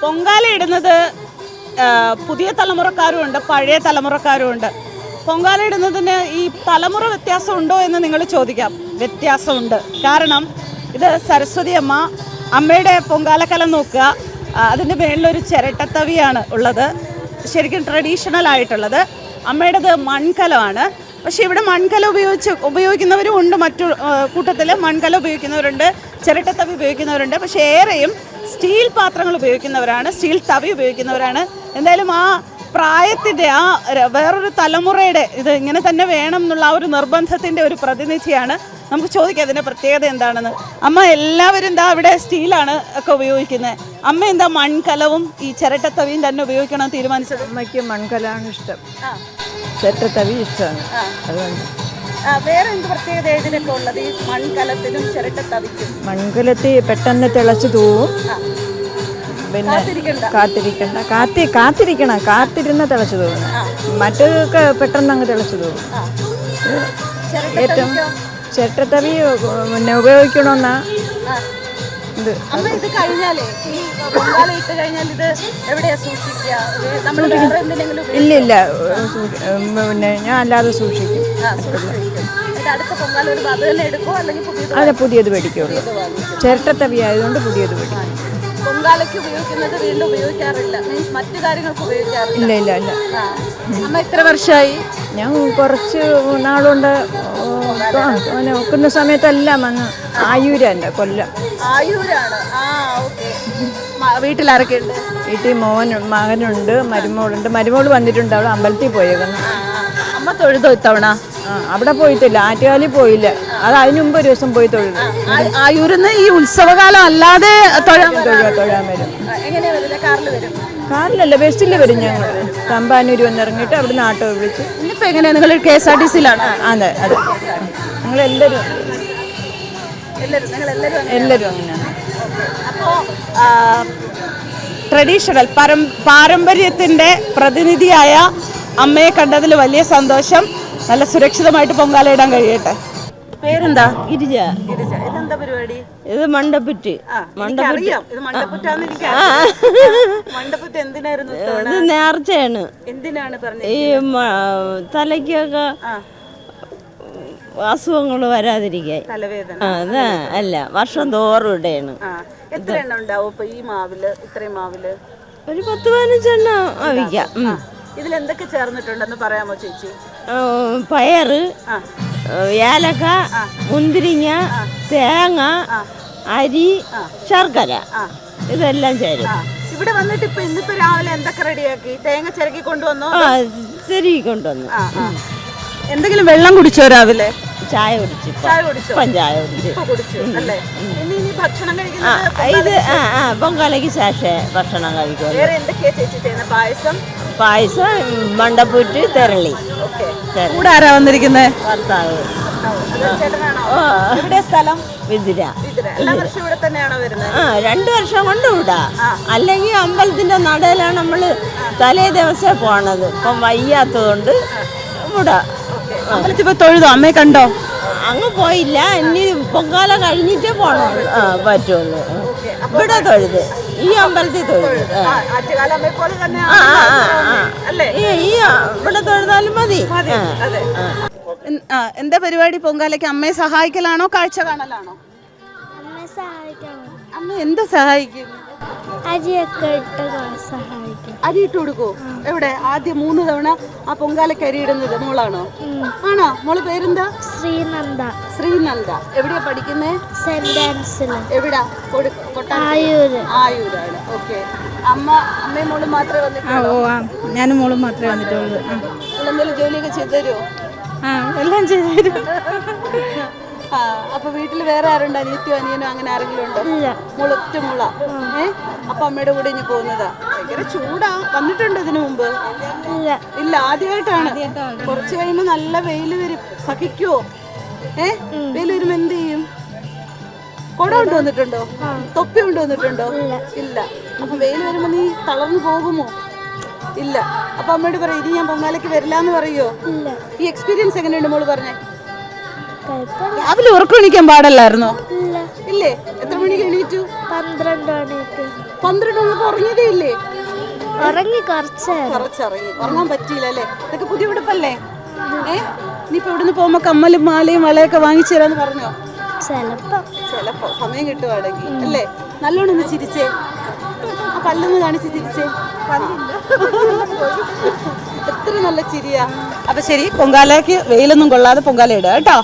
പൊങ്കാല ഇടുന്നത് പുതിയ തലമുറക്കാരും ഉണ്ട്, പഴയ തലമുറക്കാരും ഉണ്ട്. പൊങ്കാല ഇടുന്നതിന് ഈ തലമുറ വ്യത്യാസമുണ്ടോ എന്ന് നിങ്ങൾ ചോദിക്കാം. വ്യത്യാസമുണ്ട്. കാരണം ഇത് സരസ്വതി അമ്മയുടെ പൊങ്കാലക്കലം നോക്കുക. അതിൻ്റെ മേളിലൊരു ചിരട്ടത്തവിയാണ് ഉള്ളത്, ശരിക്കും ട്രഡീഷണൽ ആയിട്ടുള്ളത്. അമ്മയുടേത് മൺകലമാണ്. പക്ഷേ ഇവിടെ മൺകല ഉപയോഗിക്കുന്നവരും ഉണ്ട്, മറ്റു കൂട്ടത്തിൽ മൺകല ഉപയോഗിക്കുന്നവരുണ്ട്, ചിരട്ടത്തവി ഉപയോഗിക്കുന്നവരുണ്ട്. പക്ഷേ ഏറെയും സ്റ്റീൽ പാത്രങ്ങൾ ഉപയോഗിക്കുന്നവരാണ്, സ്റ്റീൽ തവി ഉപയോഗിക്കുന്നവരാണ്. എന്തായാലും ആ പ്രായത്തിൻ്റെ വേറൊരു തലമുറയുടെ ഇത് ഇങ്ങനെ തന്നെ വേണം എന്നുള്ള ആ ഒരു നിർബന്ധത്തിൻ്റെ ഒരു പ്രതിനിധിയാണ്. നമുക്ക് ചോദിക്കാം അതിൻ്റെ പ്രത്യേകത എന്താണെന്ന്. അമ്മ, എല്ലാവരും എന്താ അവിടെ സ്റ്റീലാണ് ഒക്കെ ഉപയോഗിക്കുന്നത്, അമ്മ എന്താ മൺകലവും ഈ ചിരട്ടത്തവിയും തന്നെ ഉപയോഗിക്കണം തീരുമാനിച്ചത്? അമ്മയ്ക്ക് മൺകലാണ് ഇഷ്ടം, ചിരട്ടത്തവി ഇഷ്ടമാണ്. അതുകൊണ്ട് വേറെ എന്ത് പ്രത്യേകത ഇതിനൊക്കെ ഉള്ളത് ഈ മൺകലത്തിനും ചിരട്ടത്തവിക്കും? മൺകലത്തിൽ പെട്ടെന്ന് തിളച്ച് തൂവും, പിന്നെ കാത്തിരിക്കണം, കാത്തിരുന്ന് തിളച്ച് തൂവണം. മറ്റൊക്കെ പെട്ടെന്ന് അങ്ങ് തിളച്ച് തൂവും. ഏറ്റവും ചിരട്ടത്തവി പിന്നെ ഉപയോഗിക്കണമെന്നാ ഇത്. ഇല്ല, പിന്നെ ഞാൻ അല്ലാതെ സൂക്ഷിക്കും. അതെ, പുതിയത് മേടിക്കുള്ളൂ. ചിരട്ടത്തവി ആയതുകൊണ്ട് പുതിയത് മേടിക്കും. പൊങ്കാലയ്ക്ക് ഉപയോഗിക്കുന്നത് വീണ്ടും ഉപയോഗിക്കാറില്ല, മീൻസ് മറ്റു കാര്യങ്ങൾക്ക് ഉപയോഗിക്കാറില്ല? ഇല്ല. അമ്മ എത്ര വർഷമായി? ഞാൻ കുറച്ച് നാളുകൊണ്ട് നോക്കുന്ന സമയത്തെല്ലാം വന്ന് ആയൂരാണ്, കൊല്ലം. ആയൂരാണ്. വീട്ടിലാരൊക്കെ ഉണ്ട്? വീട്ടിൽ മകനുണ്ട്, മരുമോളുണ്ട്. മരുമോള് വന്നിട്ടുണ്ട്, അവൾ അമ്പലത്തിൽ പോയേക്കുന്നു. അമ്മ തൊഴുതോ ഇത്തവണ? അവിടെ പോയിട്ടില്ല, ആറ്റുകാലിൽ പോയില്ല. അത് അതിന് മുമ്പ് ഒരു ദിവസം പോയി തൊഴുതു. ആയൂരിന്ന് ഈ ഉത്സവകാലം അല്ലാതെ തൊഴാൻ വരും. കാറിലല്ല, ബസ്സിൽ വരും. ഞങ്ങൾ തമ്പാനൂർ വന്നിറങ്ങിയിട്ട് അവിടുന്ന് ആട്ടോ വിളിച്ച്. ഇന്നിപ്പോൾ എങ്ങനെയാണ് നിങ്ങൾ? KSRTC-യിലാണ്? അതെ. ഞങ്ങളെല്ലാവരും അങ്ങനെയാണ്. അപ്പോൾ ട്രഡീഷണൽ പാരമ്പര്യത്തിൻ്റെ പ്രതിനിധിയായ അമ്മയെ കണ്ടതിൽ വലിയ സന്തോഷം. നല്ല സുരക്ഷിതമായിട്ട് പൊങ്കാല ഇടാൻ കഴിയട്ടെ. പേരെന്താ? ഗിരിജ. ഇതെന്താ പരിപാടി? ഇത് മണ്ടപ്പുറ്റ്. മണ്ടപ്പുറ്റ് എന്തിനായിരുന്നു? ഇത് നേർച്ചയാണ്. എന്തിനാണ് പറഞ്ഞത്? ഈ തലയ്ക്കൊക്കെ അസുഖങ്ങൾ വരാതിരിക്കാൻ. തലവേദന? അതാ അല്ല, വർഷം തോറും ഇടയാണ്. എത്ര എണ്ണം ഉണ്ടാവും ഇപ്പൊ ഈ മാവില്? ഇത്രയും മാവില് ഒരു 10-15 എണ്ണം ആവിക്കാം. ഇതിലെന്തൊക്കെ ചേർന്നിട്ടുണ്ടെന്ന് പറയാമോ ചേച്ചി? പയറ്, ഏലക്ക, മുന്തിരിങ്ങ, തേങ്ങ, അരി, ശർക്കര, ഇതെല്ലാം ചേരും. ഇവിടെ വന്നിട്ട് ഇന്നിപ്പോ രാവിലെ എന്തൊക്കെ റെഡിയാക്കി? തേങ്ങ ചിരക്കി കൊണ്ടുവന്നോ? ശരി, കൊണ്ടുവന്നു. എന്തെങ്കിലും വെള്ളം കുടിച്ചോ രാവിലെ? ചായ കുടിച്ചു. ചായ കുടിച്ചു അല്ലേ? ഭക്ഷണം ഇത് പൊങ്കാലയ്ക്ക് ശേഷം ഭക്ഷണം കഴിക്കും. പായസം, മണ്ടപ്പൂറ്റ്, തെരളി. കൂടെ ആരാ വന്നിരിക്കുന്നത്? ഭർത്താവ്. സ്ഥലം വിതിര. 2 വർഷം കൊണ്ട് വിടാ. അല്ലെങ്കിൽ അമ്പലത്തിന്റെ നടയിലാണ് നമ്മള് തലേ ദിവസം പോണത്. ഇപ്പം വയ്യാത്തതുകൊണ്ട് വിടാ. അമ്പലത്തിൽ പോയി തൊഴുതോ? അമ്മയെ കണ്ടോ? അങ്ങ് പോയില്ല, ഇനി പൊങ്കാല കഴിഞ്ഞിട്ടേ പോണം പറ്റുള്ളൂ. ഇവിടെ തൊഴുത്, ഈ അമ്പലത്തിൽ തൊഴുത്. ഇവിടെ തൊഴുതാലും മതി. എന്താ പരിപാടി? പൊങ്കാലയ്ക്ക് അമ്മയെ സഹായിക്കലാണോ കാഴ്ച കാണലാണോ? അമ്മ എന്താ സഹായിക്കും? അരിയൊക്കെ ഇട്ട് സഹായിക്കും. അരി ഇട്ട് കൊടുക്കോ? എവിടെ? ആദ്യം 3 തവണ ആ പൊങ്കാലയ്ക്ക് അരി ഇടുന്നത് മോളാണോ? ആണോ? മോള് പേരെന്താ? ശ്രീനന്ദ. എവിടെയാ പഠിക്കുന്നേ? സെന്റ് ആൻസില്. എവിടാ? ആയൂരാണ്. ഓക്കെ. അമ്മയും മോളും മാത്രമേ വന്നിട്ടുള്ളൂ? ഞാനും മോളും മാത്രമേ വന്നിട്ടുള്ളൂ. എന്തെങ്കിലും ജോലിയൊക്കെ ചെയ്തു തരുമോ? എല്ലാം ചെയ്തു തരും. അപ്പൊ വീട്ടിൽ വേറെ ആരുണ്ടോ? അനിയത്തിയോ അനിയനോ അങ്ങനെ ആരെങ്കിലും ഉണ്ടോ? ഒറ്റ മുള. അപ്പൊ അമ്മയുടെ കൂടെ ഇനി പോകുന്നതാ? ഭയങ്കര ചൂടാ. വന്നിട്ടുണ്ടോ ഇതിനു മുമ്പ്? ഇല്ല, ആദ്യമായിട്ടാണ്. കുറച്ച് കഴിയുമ്പോ നല്ല വെയില് വരും. സഹിക്കുവോ? വെയിൽ വരുമ്പോ എന്ത് ചെയ്യും? കൊട കൊണ്ടുവന്നിട്ടുണ്ടോ? തൊപ്പി കൊണ്ടുവന്നിട്ടുണ്ടോ? ഇല്ല. അപ്പൊ വെയിൽ വരുമ്പോ നീ തളർന്നു പോകുമോ? ഇല്ല. അപ്പൊ അമ്മയോട് പറയും ഇനി ഞാൻ പൊങ്കാലയ്ക്ക് വരില്ല എന്ന് പറയോ? ഈ എക്സ്പീരിയൻസ് എങ്ങനെയുണ്ട് മോള് പറഞ്ഞേ? രാവിലെ ഉറക്കം എണീക്കാൻ പാടല്ലായിരുന്നോ? ഇല്ലേ? എത്ര മണിക്ക് എണീറ്റു? 12 മണിക്ക് 12 മണിക്ക് ഉറങ്ങിയതേ ഇല്ലേ? ഉറങ്ങി കുറച്ച് കുറച്ചിറങ്ങി, ഉറങ്ങാൻ പറ്റിയില്ല അല്ലേ? ഇതൊക്കെ പുതിയ ഉടുപ്പല്ലേ? ഇനിയിപ്പോ ഇവിടുന്ന് പോകുമ്പോ കമ്മലും മാലയും വളയൊക്കെ വാങ്ങിച്ചു തരാന്ന് പറഞ്ഞോ? ചിലപ്പോ സമയം കിട്ടുവാണെങ്കിൽ അല്ലേ? നല്ലോണം ഒന്ന് ചിരിച്ചേ, ആ പല്ലൊന്ന് കാണിച്ച് ചിരിച്ചേ. എത്ര നല്ല ചിരിയാ. അപ്പൊ ശരി, പൊങ്കാലയ്ക്ക് വെയിലൊന്നും കൊള്ളാതെ പൊങ്കാല ഇടുക കേട്ടോ.